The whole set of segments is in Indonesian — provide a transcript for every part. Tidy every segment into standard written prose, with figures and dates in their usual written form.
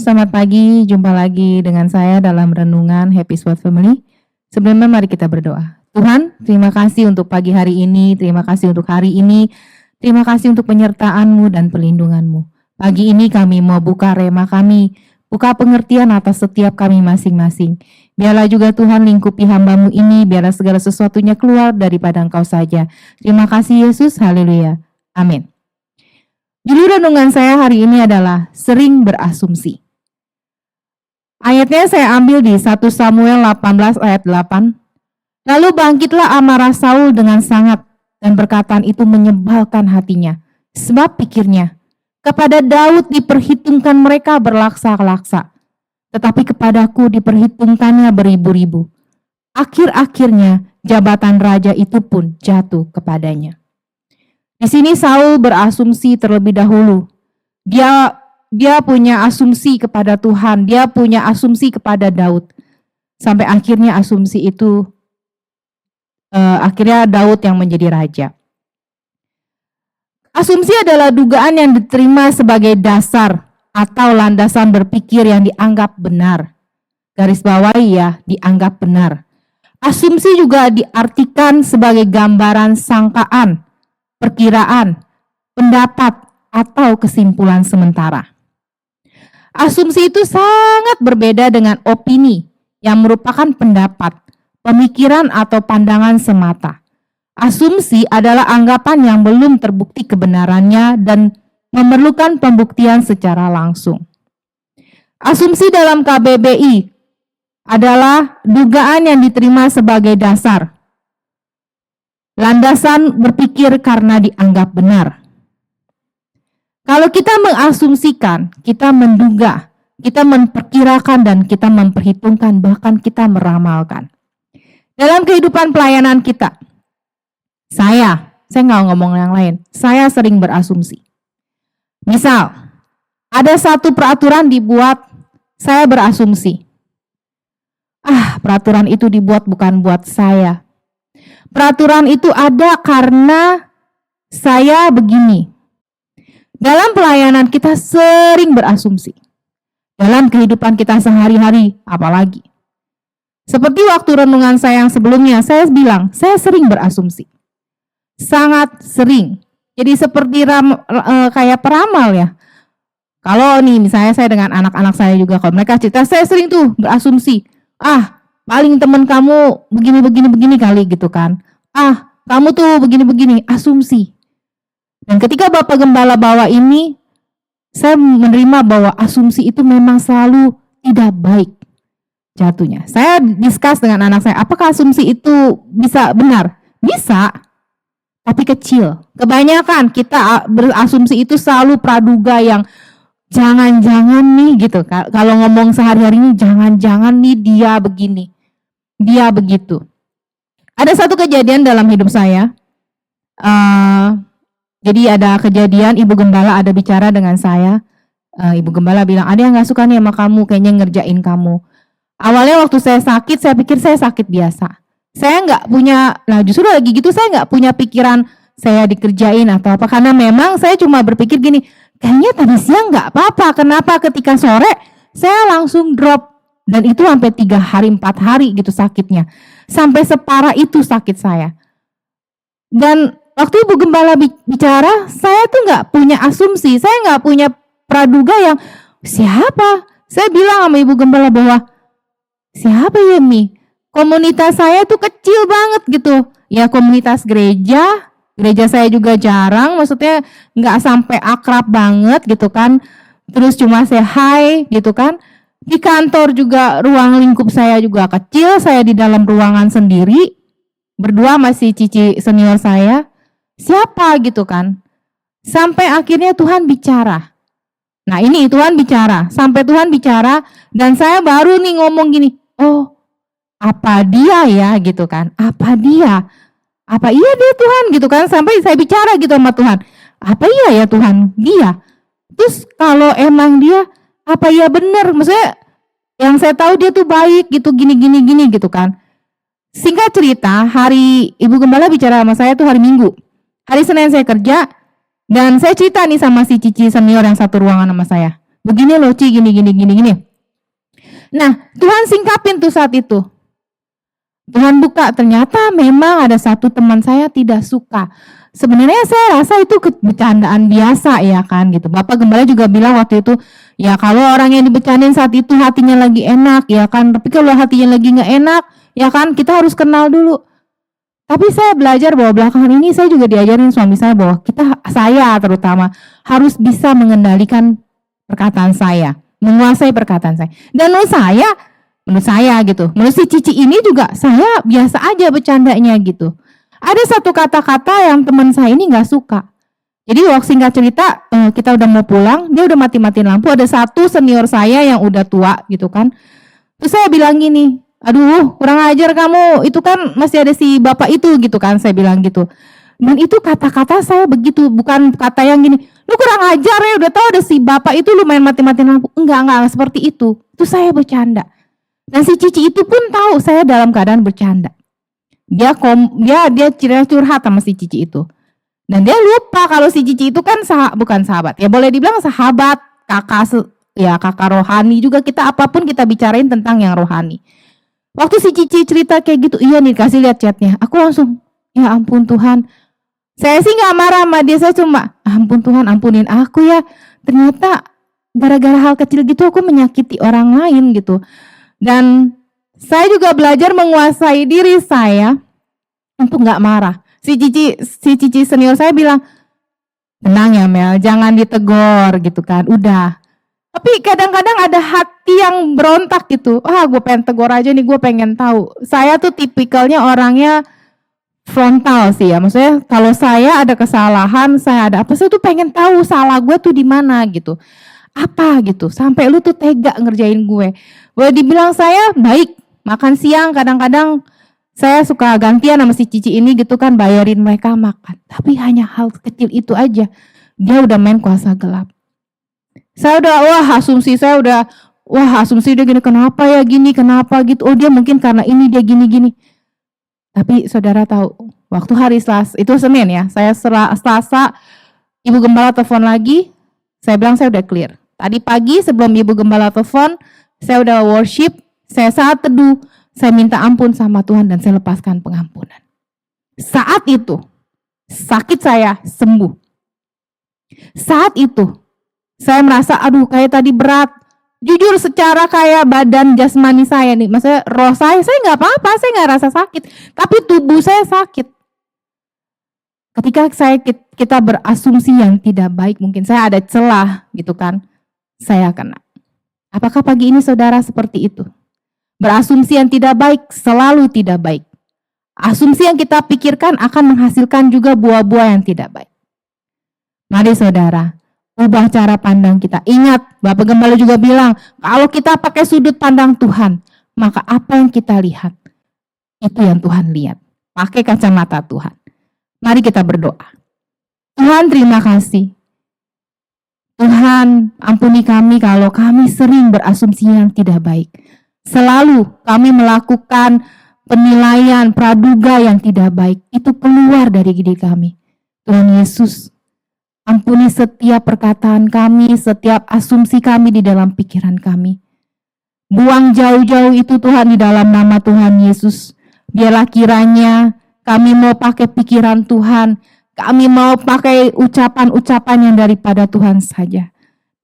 selamat pagi. Jumpa lagi dengan saya dalam renungan Happy Sword Family. Sebelumnya mari kita berdoa. Tuhan, terima kasih untuk pagi hari ini, terima kasih untuk hari ini, terima kasih untuk penyertaan-Mu dan perlindungan-Mu. Pagi ini kami mau buka rema kami, buka pengertian atas setiap kami masing-masing. Biarlah juga Tuhan lingkupi hamba-Mu ini, biarlah segala sesuatunya keluar daripada Engkau saja. Terima kasih Yesus, haleluya. Amin. Judul renungan saya hari ini adalah sering berasumsi. Ayatnya saya ambil di 1 Samuel 18 ayat 8. Lalu bangkitlah amarah Saul dengan sangat, dan perkataan itu menyebalkan hatinya. Sebab pikirnya, kepada Daud diperhitungkan mereka berlaksa-laksa, tetapi kepadaku diperhitungkannya beribu-ribu. Akhir-akhirnya jabatan raja itu pun jatuh kepadanya. Di sini Saul berasumsi terlebih dahulu. Dia punya asumsi kepada Tuhan, dia punya asumsi kepada Daud. Sampai akhirnya asumsi itu, akhirnya Daud yang menjadi raja. Asumsi adalah dugaan yang diterima sebagai dasar atau landasan berpikir yang dianggap benar. Garis bawahi ya, dianggap benar. Asumsi juga diartikan sebagai gambaran sangkaan, perkiraan, pendapat, atau kesimpulan sementara. Asumsi itu sangat berbeda dengan opini yang merupakan pendapat, pemikiran, atau pandangan semata. Asumsi adalah anggapan yang belum terbukti kebenarannya dan memerlukan pembuktian secara langsung. Asumsi dalam KBBI adalah dugaan yang diterima sebagai dasar, landasan berpikir karena dianggap benar. Kalau kita mengasumsikan, kita menduga, kita memperkirakan, dan kita memperhitungkan, bahkan kita meramalkan. Dalam kehidupan pelayanan kita, saya nggak ngomong yang lain, saya sering berasumsi. Misal, ada satu peraturan dibuat, saya berasumsi. Peraturan itu dibuat bukan buat saya. Peraturan itu ada karena saya begini. Dalam pelayanan kita sering berasumsi. Dalam kehidupan kita sehari-hari, apalagi. Seperti waktu renungan saya yang sebelumnya, saya bilang, saya sering berasumsi. Sangat sering. Jadi seperti kayak peramal ya. Kalau nih misalnya saya dengan anak-anak saya juga, kalau mereka cerita, saya sering tuh berasumsi. Paling teman kamu begini kali gitu kan. Kamu tuh begini-begini, asumsi. Dan ketika Bapak Gembala bawa ini, saya menerima bahwa asumsi itu memang selalu tidak baik jatuhnya. Saya discuss dengan anak saya, apakah asumsi itu bisa benar? Bisa, tapi kecil. Kebanyakan kita berasumsi itu selalu praduga yang jangan-jangan nih gitu. Kalau ngomong sehari-hari ini, jangan-jangan nih dia begini, dia begitu. Ada satu kejadian dalam hidup saya. Jadi ada kejadian, Ibu Gembala ada bicara dengan saya. Ibu Gembala bilang, ada yang gak suka nih sama kamu, kayaknya ngerjain kamu. Awalnya waktu saya sakit, saya pikir saya sakit biasa. Saya nggak punya, justru lagi gitu saya nggak punya pikiran saya dikerjain atau apa. Karena memang saya cuma berpikir gini, kayaknya tadi siang nggak apa-apa. Kenapa ketika sore saya langsung drop. Dan itu sampai 3 hari, 4 hari gitu sakitnya. Sampai separah itu sakit saya. Dan waktu Ibu Gembala bicara, saya tuh nggak punya asumsi, saya nggak punya praduga yang siapa. Saya bilang sama Ibu Gembala bahwa siapa ya Mi? Komunitas saya tuh kecil banget gitu. Ya komunitas gereja saya juga jarang, maksudnya nggak sampai akrab banget gitu kan. Terus cuma say hi gitu kan. Di kantor juga ruang lingkup saya juga kecil, saya di dalam ruangan sendiri. Berdua masih cici senior saya. Siapa gitu kan. Sampai akhirnya Tuhan bicara. Nah ini Tuhan bicara. Sampai Tuhan bicara dan saya baru nih ngomong gini. Oh apa dia ya gitu kan. Apa dia. Apa iya dia Tuhan gitu kan. Sampai saya bicara gitu sama Tuhan. Apa iya ya Tuhan dia. Terus kalau emang dia. Apa iya benar. Maksudnya yang saya tahu dia tuh baik gitu. Gini gitu kan. Singkat cerita, hari Ibu Gembala bicara sama saya tuh hari Minggu. Hari Senin saya kerja, dan saya cerita nih sama si Cici senior yang satu ruangan sama saya. Begini loh Ci, gini. Nah, Tuhan singkapin tuh saat itu. Tuhan buka, ternyata memang ada satu teman saya tidak suka. Sebenarnya saya rasa itu bercandaan biasa ya kan gitu. Bapak Gembala juga bilang waktu itu, ya kalau orang yang dibecandain saat itu hatinya lagi enak ya kan. Tapi kalau hatinya lagi gak enak ya kan kita harus kenal dulu. Tapi saya belajar bahwa belakangan ini saya juga diajarin suami saya bahwa saya terutama harus bisa mengendalikan perkataan saya, menguasai perkataan saya. Dan menurut saya gitu, menurut si Cici ini juga saya biasa aja bercandanya gitu. Ada satu kata-kata yang teman saya ini gak suka. Jadi waktu singkat cerita kita udah mau pulang, dia udah mati-matiin lampu. Ada satu senior saya yang udah tua gitu kan. Terus saya bilang gini, aduh kurang ajar kamu, itu kan masih ada si bapak itu gitu kan, saya bilang gitu. Dan itu kata-kata saya begitu, bukan kata yang gini, lu kurang ajar ya, udah tahu ada si bapak itu lu main mati-matiin lampu. Enggak seperti itu. Itu saya bercanda. Dan si Cici itu pun tahu saya dalam keadaan bercanda. Dia curhat sama si Cici itu. Dan dia lupa kalau si Cici itu kan bukan sahabat. Ya boleh dibilang sahabat, kakak rohani juga, kita apapun kita bicarain tentang yang rohani. Waktu si Cici cerita kayak gitu, iya nih kasih lihat chatnya. Aku langsung, ya ampun Tuhan. Saya sih gak marah sama dia, saya cuma, ampun Tuhan ampunin aku ya. Ternyata gara-gara hal kecil gitu aku menyakiti orang lain gitu. Dan saya juga belajar menguasai diri saya untuk gak marah. Si Cici senior saya bilang, tenang ya Mel, jangan ditegur gitu kan, udah. Tapi kadang-kadang ada hati yang berontak gitu. Gue pengen tegur aja nih, gue pengen tahu. Saya tuh tipikalnya orangnya frontal sih ya. Maksudnya kalau saya ada kesalahan, saya ada apa, saya tuh pengen tahu salah gue tuh di mana gitu. Apa gitu, sampai lu tuh tega ngerjain gue. Boleh dibilang saya baik, makan siang kadang-kadang saya suka gantian sama si Cici ini gitu kan, bayarin mereka makan. Tapi hanya hal kecil itu aja, dia udah main kuasa gelap. Saya udah, asumsi dia gini, kenapa ya gini, kenapa gitu. Oh dia mungkin karena ini dia gini-gini. Tapi saudara tahu, waktu hari Selasa, itu Senin ya, saya Selasa, Ibu Gembala telepon lagi, saya bilang saya udah clear. Tadi pagi sebelum Ibu Gembala telepon, saya udah worship, saya saat teduh, saya minta ampun sama Tuhan dan saya lepaskan pengampunan. Saat itu, sakit saya sembuh. Saat itu, saya merasa aduh kayak tadi berat. Jujur secara kayak badan jasmani saya nih, maksudnya roh saya nggak apa-apa, saya nggak rasa sakit. Tapi tubuh saya sakit. Ketika kita berasumsi yang tidak baik, mungkin saya ada celah gitu kan, saya kena. Apakah pagi ini saudara seperti itu? Berasumsi yang tidak baik selalu tidak baik. Asumsi yang kita pikirkan akan menghasilkan juga buah-buah yang tidak baik. Mari saudara, ubah cara pandang kita. Ingat, Bapak Gembala juga bilang, kalau kita pakai sudut pandang Tuhan, maka apa yang kita lihat, itu yang Tuhan lihat. Pakai kacamata Tuhan. Mari kita berdoa. Tuhan terima kasih. Tuhan ampuni kami kalau kami sering berasumsi yang tidak baik. Selalu kami melakukan penilaian, praduga yang tidak baik. Itu keluar dari diri kami. Tuhan Yesus, ampuni setiap perkataan kami, setiap asumsi kami di dalam pikiran kami. Buang jauh-jauh itu Tuhan di dalam nama Tuhan Yesus. Biarlah kiranya kami mau pakai pikiran Tuhan, kami mau pakai ucapan-ucapan yang daripada Tuhan saja.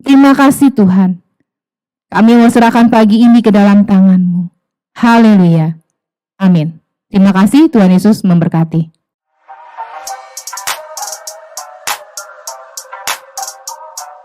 Terima kasih Tuhan. Kami mau serahkan pagi ini ke dalam tangan-Mu. Haleluya. Amin. Terima kasih, Tuhan Yesus memberkati.